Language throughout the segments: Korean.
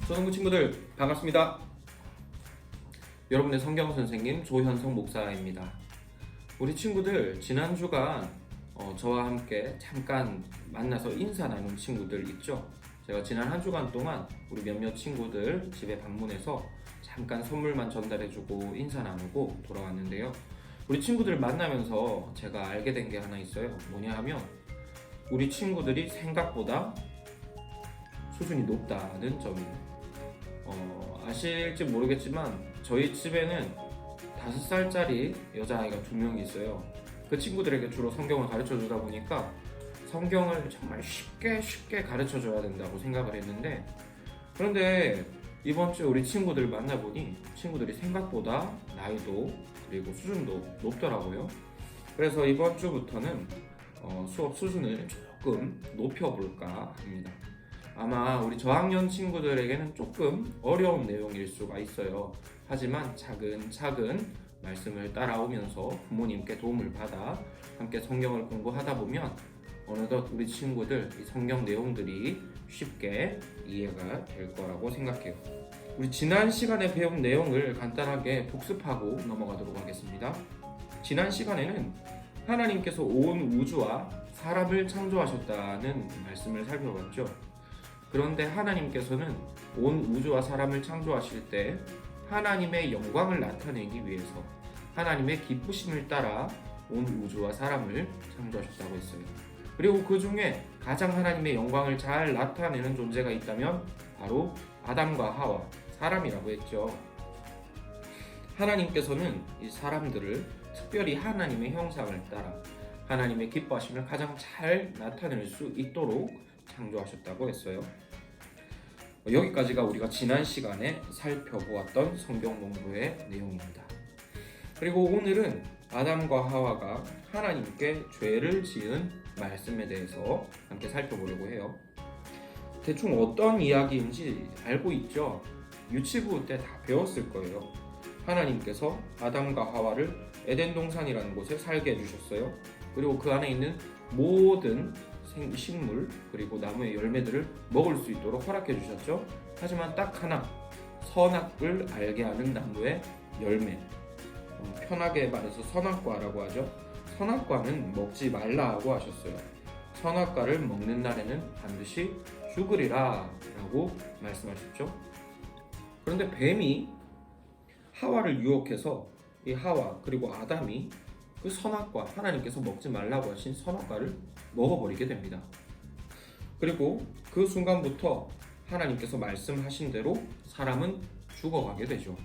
초등부 친구들 반갑습니다. 여러분의 성경 선생님 조현성 목사입니다. 우리 친구들 지난 주간 저와 함께 잠깐 만나서 인사 나눈 친구들 있죠? 제가 지난 한 주간 동안 우리 몇몇 친구들 집에 방문해서 잠깐 선물만 전달해주고 인사 나누고 돌아왔는데요. 우리 친구들 만나면서 제가 알게 된 게 하나 있어요. 뭐냐 하면 우리 친구들이 생각보다 수준이 높다는 점이에요. 아실지 모르겠지만 저희 집에는 5살짜리 여자아이가 2명이 있어요. 그 친구들에게 주로 성경을 가르쳐 주다 보니까 성경을 정말 쉽게 가르쳐 줘야 된다고 생각을 했는데, 그런데 이번 주에 우리 친구들 만나보니 친구들이 생각보다 나이도 그리고 수준도 높더라고요. 그래서 이번 주부터는 수업 수준을 조금 높여볼까 합니다. 아마 우리 저학년 친구들에게는 조금 어려운 내용일 수가 있어요. 하지만 차근차근 말씀을 따라오면서 부모님께 도움을 받아 함께 성경을 공부하다 보면 어느덧 우리 친구들 이 성경 내용들이 쉽게 이해가 될 거라고 생각해요. 우리 지난 시간에 배운 내용을 간단하게 복습하고 넘어가도록 하겠습니다. 지난 시간에는 하나님께서 온 우주와 사람을 창조하셨다는 말씀을 살펴봤죠. 그런데 하나님께서는 온 우주와 사람을 창조하실 때 하나님의 영광을 나타내기 위해서 하나님의 기쁘심을 따라 온 우주와 사람을 창조하셨다고 했어요. 그리고 그 중에 가장 하나님의 영광을 잘 나타내는 존재가 있다면 바로 아담과 하와, 사람이라고 했죠. 하나님께서는 이 사람들을 특별히 하나님의 형상을 따라 하나님의 기뻐하심을 가장 잘 나타낼 수 있도록 창조하셨다고 했어요. 여기까지가 우리가 지난 시간에 살펴보았던 성경 공부의 내용입니다. 그리고 오늘은 아담과 하와가 하나님께 죄를 지은 말씀에 대해서 함께 살펴보려고 해요. 대충 어떤 이야기인지 알고 있죠? 유치부 때 다 배웠을 거예요. 하나님께서 아담과 하와를 에덴 동산이라는 곳에 살게 해주셨어요. 그리고 그 안에 있는 모든 식물 그리고 나무의 열매들을 먹을 수 있도록 허락해 주셨죠. 하지만 딱 하나, 선악을 알게 하는 나무의 열매, 편하게 말해서 선악과라고 하죠. 선악과는 먹지 말라고 하셨어요. 선악과를 먹는 날에는 반드시 죽으리라 라고 말씀하셨죠. 그런데 뱀이 하와를 유혹해서 이 하와 그리고 아담이 그 선악과, 하나님께서 먹지 말라고 하신 선악과를 먹어버리게 됩니다. 그리고 그 순간부터 하나님께서 말씀하신 대로 사람은 죽어가게 되죠.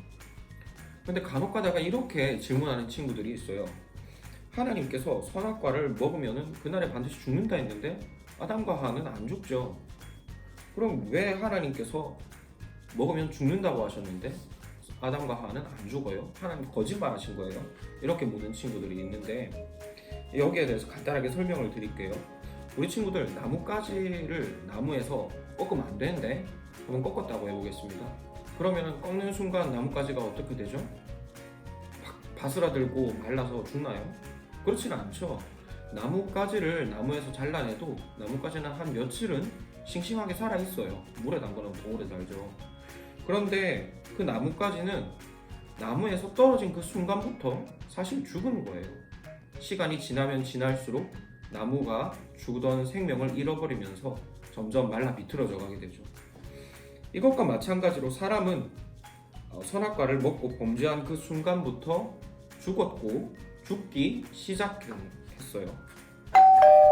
근데 간혹 가다가 이렇게 질문하는 친구들이 있어요. 하나님께서 선악과를 먹으면 그날에 반드시 죽는다 했는데 아담과 하와는 안 죽죠. 그럼 왜 하나님께서 먹으면 죽는다고 하셨는데 아담과 하와는 안 죽어요? 하나님 거짓말하신 거예요? 이렇게 묻는 친구들이 있는데 여기에 대해서 간단하게 설명을 드릴게요. 우리 친구들 나뭇가지를 나무에서 꺾으면 안 되는데 한번 꺾었다고 해보겠습니다. 그러면 꺾는 순간 나뭇가지가 어떻게 되죠? 바스라들고 말라서 죽나요? 그렇지는 않죠. 나뭇가지를 나무에서 잘라내도 나뭇가지는 한 며칠은 싱싱하게 살아있어요. 물에 담그면 더 오래 살죠. 그런데 그 나뭇가지는 나무에서 떨어진 그 순간부터 사실 죽은 거예요. 시간이 지나면 지날수록 나무가 죽던 생명을 잃어버리면서 점점 말라 비틀어져 가게 되죠. 이것과 마찬가지로 사람은 선악과를 먹고 범죄한 그 순간부터 죽었고 죽기 시작했어요.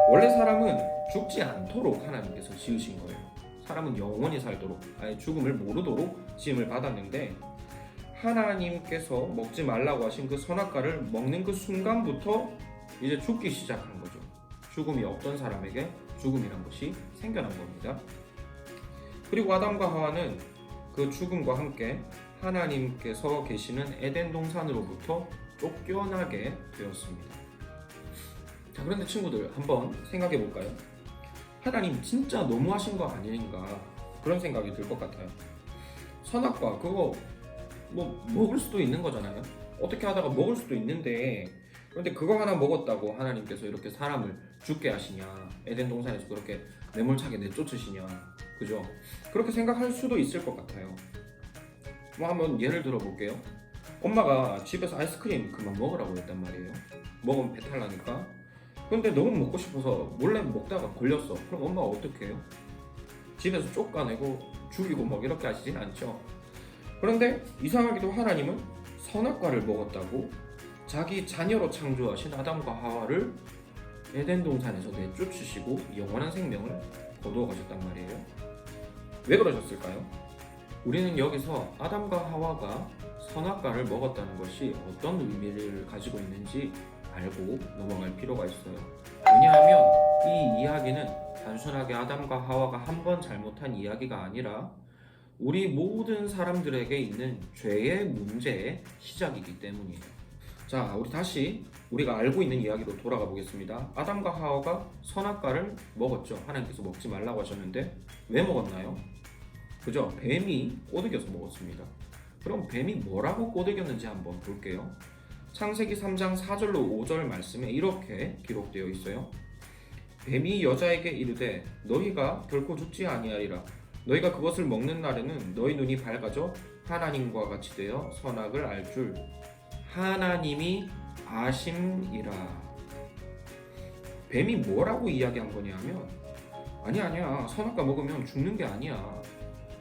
원래 사람은 죽지 않도록 하나님께서 지으신 거예요. 사람은 영원히 살도록, 아예 죽음을 모르도록 지음을 받았는데 하나님께서 먹지 말라고 하신 그 선악과를 먹는 그 순간부터 이제 죽기 시작한 거죠. 죽음이 없던 사람에게 죽음이란 것이 생겨난 겁니다. 그리고 아담과 하와는 그 죽음과 함께 하나님께서 계시는 에덴 동산으로부터 쫓겨나게 되었습니다. 자, 그런데 친구들 한번 생각해 볼까요? 하나님 진짜 너무하신 거 아닌가 그런 생각이 들 것 같아요. 선악과 그거 뭐 먹을 수도 있는 거잖아요. 어떻게 하다가 먹을 수도 있는데 그런데 그거 하나 먹었다고 하나님께서 이렇게 사람을 죽게 하시냐, 에덴 동산에서 그렇게 매몰차게 내쫓으시냐, 그죠? 그렇게 생각할 수도 있을 것 같아요. 뭐 한번 예를 들어 볼게요. 엄마가 집에서 아이스크림 그만 먹으라고 했단 말이에요. 먹으면 배탈 나니까. 근데 너무 먹고 싶어서 몰래 먹다가 걸렸어. 그럼 엄마가 어떻게 해요? 집에서 쫓아내고 죽이고 막 이렇게 하시진 않죠. 그런데 이상하게도 하나님은 선악과를 먹었다고 자기 자녀로 창조하신 아담과 하와를 에덴 동산에서 내쫓으시고 영원한 생명을 거두어 가셨단 말이에요. 왜 그러셨을까요? 우리는 여기서 아담과 하와가 선악과를 먹었다는 것이 어떤 의미를 가지고 있는지 알고 넘어갈 필요가 있어요. 왜냐하면 이 이야기는 단순하게 아담과 하와가 한 번 잘못한 이야기가 아니라 우리 모든 사람들에게 있는 죄의 문제의 시작이기 때문이에요. 자, 우리 다시 우리가 알고 있는 이야기로 돌아가 보겠습니다. 아담과 하와가 선악과를 먹었죠. 하나님께서 먹지 말라고 하셨는데 왜 먹었나요? 그죠? 뱀이 꼬드겨서 먹었습니다. 그럼 뱀이 뭐라고 꼬드겼는지 한번 볼게요. 창세기 3장 4절로 5절 말씀에 이렇게 기록되어 있어요. 뱀이 여자에게 이르되 너희가 결코 죽지 아니하리라. 너희가 그것을 먹는 날에는 너희 눈이 밝아져 하나님과 같이 되어 선악을 알 줄 하나님이 아심이라. 뱀이 뭐라고 이야기한 거냐면 아니야 선악과 먹으면 죽는 게 아니야.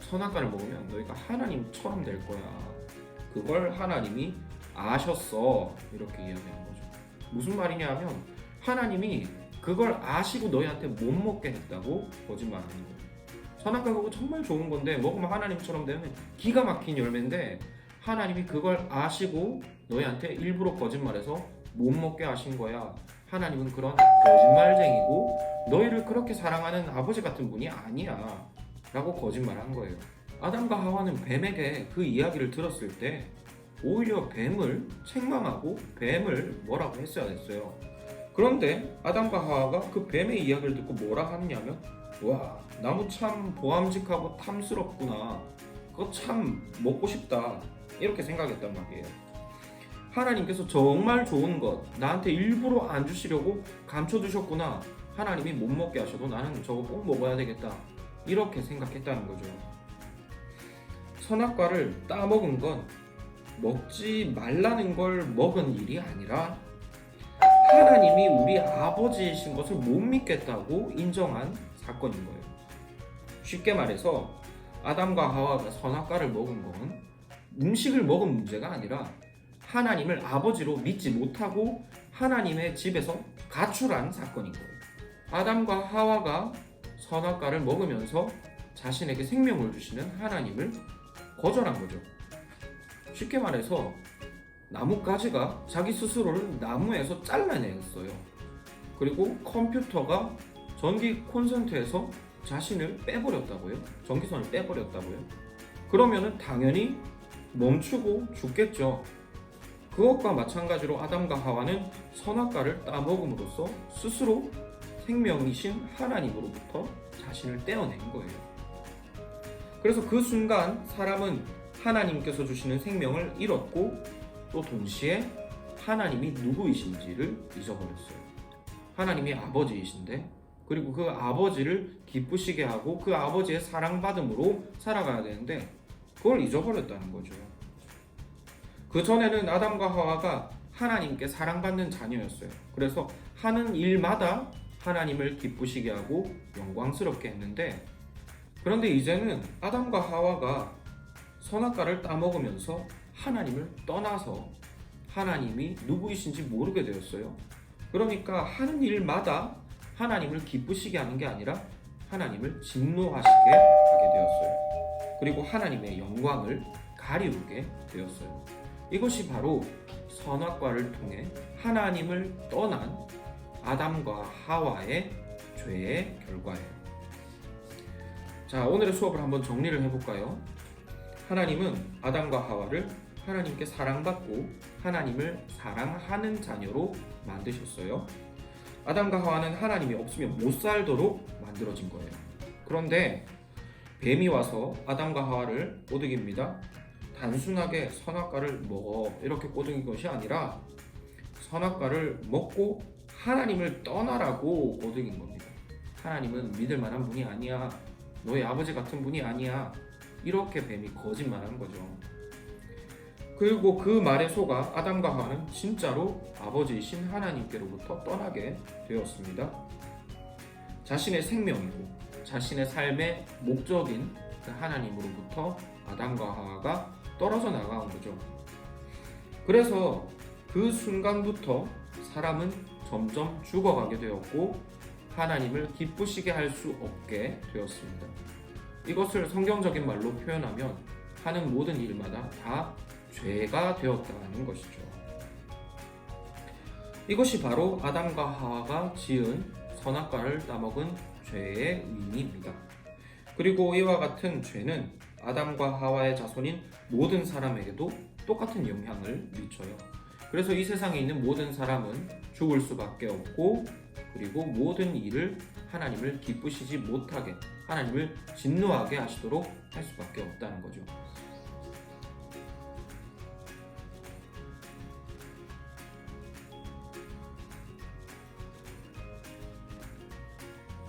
선악과를 먹으면 너희가 하나님처럼 될 거야. 그걸 하나님이 아셨어. 이렇게 이야기하는 거죠. 무슨 말이냐 하면 하나님이 그걸 아시고 너희한테 못 먹게 했다고 거짓말하는 거예요. 선악과 그거 정말 좋은 건데 먹으면 하나님처럼 되는 기가 막힌 열매인데 하나님이 그걸 아시고 너희한테 일부러 거짓말해서 못 먹게 하신 거야. 하나님은 그런 거짓말쟁이고 너희를 그렇게 사랑하는 아버지 같은 분이 아니야 라고 거짓말한 거예요. 아담과 하와는 뱀에게 그 이야기를 들었을 때 오히려 뱀을 책망하고 뱀을 뭐라고 했어야 됐어요. 그런데 아담과 하와가 그 뱀의 이야기를 듣고 뭐라 하냐면 와, 나무 참 보암직하고 탐스럽구나. 그거 참 먹고 싶다. 이렇게 생각했단 말이에요. 하나님께서 정말 좋은 것 나한테 일부러 안 주시려고 감춰두셨구나. 하나님이 못 먹게 하셔도 나는 저거 꼭 먹어야 되겠다. 이렇게 생각했다는 거죠. 선악과를 따먹은 건 먹지 말라는 걸 먹은 일이 아니라 하나님이 우리 아버지이신 것을 못 믿겠다고 인정한 사건인 거예요. 쉽게 말해서 아담과 하와가 선악과를 먹은 건 음식을 먹은 문제가 아니라 하나님을 아버지로 믿지 못하고 하나님의 집에서 가출한 사건인 거예요. 아담과 하와가 선악과를 먹으면서 자신에게 생명을 주시는 하나님을 거절한 거죠. 쉽게 말해서 나뭇가지가 자기 스스로를 나무에서 잘라냈어요. 그리고 컴퓨터가 전기 콘센트에서 자신을 빼버렸다고요? 전기선을 빼버렸다고요? 그러면은 당연히 멈추고 죽겠죠. 그것과 마찬가지로 아담과 하와는 선악과를 따먹음으로써 스스로 생명이신 하나님으로부터 자신을 떼어낸 거예요. 그래서 그 순간 사람은 하나님께서 주시는 생명을 잃었고 또 동시에 하나님이 누구이신지를 잊어버렸어요. 하나님이 아버지이신데 그리고 그 아버지를 기쁘시게 하고 그 아버지의 사랑받음으로 살아가야 되는데 그걸 잊어버렸다는 거죠. 그 전에는 아담과 하와가 하나님께 사랑받는 자녀였어요. 그래서 하는 일마다 하나님을 기쁘시게 하고 영광스럽게 했는데 그런데 이제는 아담과 하와가 선악과를 따먹으면서 하나님을 떠나서 하나님이 누구이신지 모르게 되었어요. 그러니까 하는 일마다 하나님을 기쁘시게 하는 게 아니라 하나님을 진노하시게 하게 되었어요. 그리고 하나님의 영광을 가리우게 되었어요. 이것이 바로 선악과를 통해 하나님을 떠난 아담과 하와의 죄의 결과예요. 자, 오늘의 수업을 한번 정리를 해볼까요? 하나님은 아담과 하와를 하나님께 사랑받고 하나님을 사랑하는 자녀로 만드셨어요. 아담과 하와는 하나님이 없으면 못 살도록 만들어진 거예요. 그런데 뱀이 와서 아담과 하와를 꼬드깁니다. 단순하게 선악과를 먹어 이렇게 꼬드긴 것이 아니라 선악과를 먹고 하나님을 떠나라고 꼬드긴 겁니다. 하나님은 믿을 만한 분이 아니야. 너희 아버지 같은 분이 아니야. 이렇게 뱀이 거짓말한 거죠. 그리고 그 말에 속아 아담과 하와는 진짜로 아버지이신 하나님께로부터 떠나게 되었습니다. 자신의 생명이고 자신의 삶의 목적인 그 하나님으로부터 아담과 하와가 떨어져 나간 거죠. 그래서 그 순간부터 사람은 점점 죽어가게 되었고 하나님을 기쁘시게 할 수 없게 되었습니다. 이것을 성경적인 말로 표현하면 하는 모든 일마다 다 죄가 되었다는 것이죠. 이것이 바로 아담과 하와가 지은 선악과를 따먹은 죄의 의미입니다. 그리고 이와 같은 죄는 아담과 하와의 자손인 모든 사람에게도 똑같은 영향을 미쳐요. 그래서 이 세상에 있는 모든 사람은 죽을 수밖에 없고, 그리고 모든 일을 하나님을 기쁘시지 못하게, 하나님을 진노하게 하시도록 할 수밖에 없다는 거죠.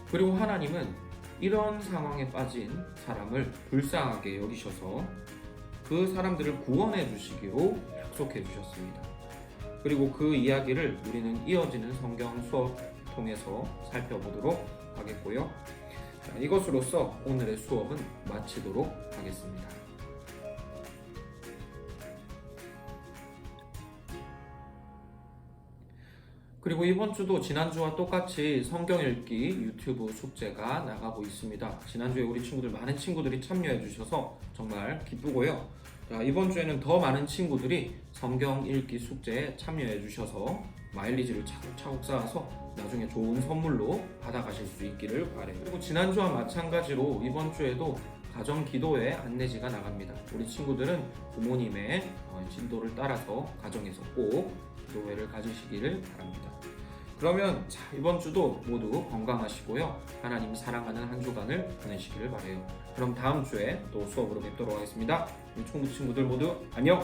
그리고 하나님은 이런 상황에 빠진 사람을 불쌍하게 여기셔서 그 사람들을 구원해 주시기로 약속해 주셨습니다. 그리고 그 이야기를 우리는 이어지는 성경 수업 통해서 살펴보도록 하겠고요. 자, 이것으로써 오늘의 수업은 마치도록 하겠습니다. 그리고 이번 주도 지난주와 똑같이 성경 읽기 유튜브 숙제가 나가고 있습니다. 지난주에 우리 친구들, 많은 친구들이 참여해 주셔서 정말 기쁘고요. 자, 이번 주에는 더 많은 친구들이 성경 읽기 숙제에 참여해 주셔서 마일리지를 차곡차곡 쌓아서 나중에 좋은 선물로 받아가실 수 있기를 바라요. 그리고 지난주와 마찬가지로 이번 주에도 가정 기도회 안내지가 나갑니다. 우리 친구들은 부모님의 진도를 따라서 가정에서 꼭 기도회를 가지시기를 바랍니다. 그러면 이번 주도 모두 건강하시고요. 하나님 사랑하는 한 주간을 보내시기를 바라요. 그럼 다음 주에 또 수업으로 뵙도록 하겠습니다. 우리 친구들 모두 안녕!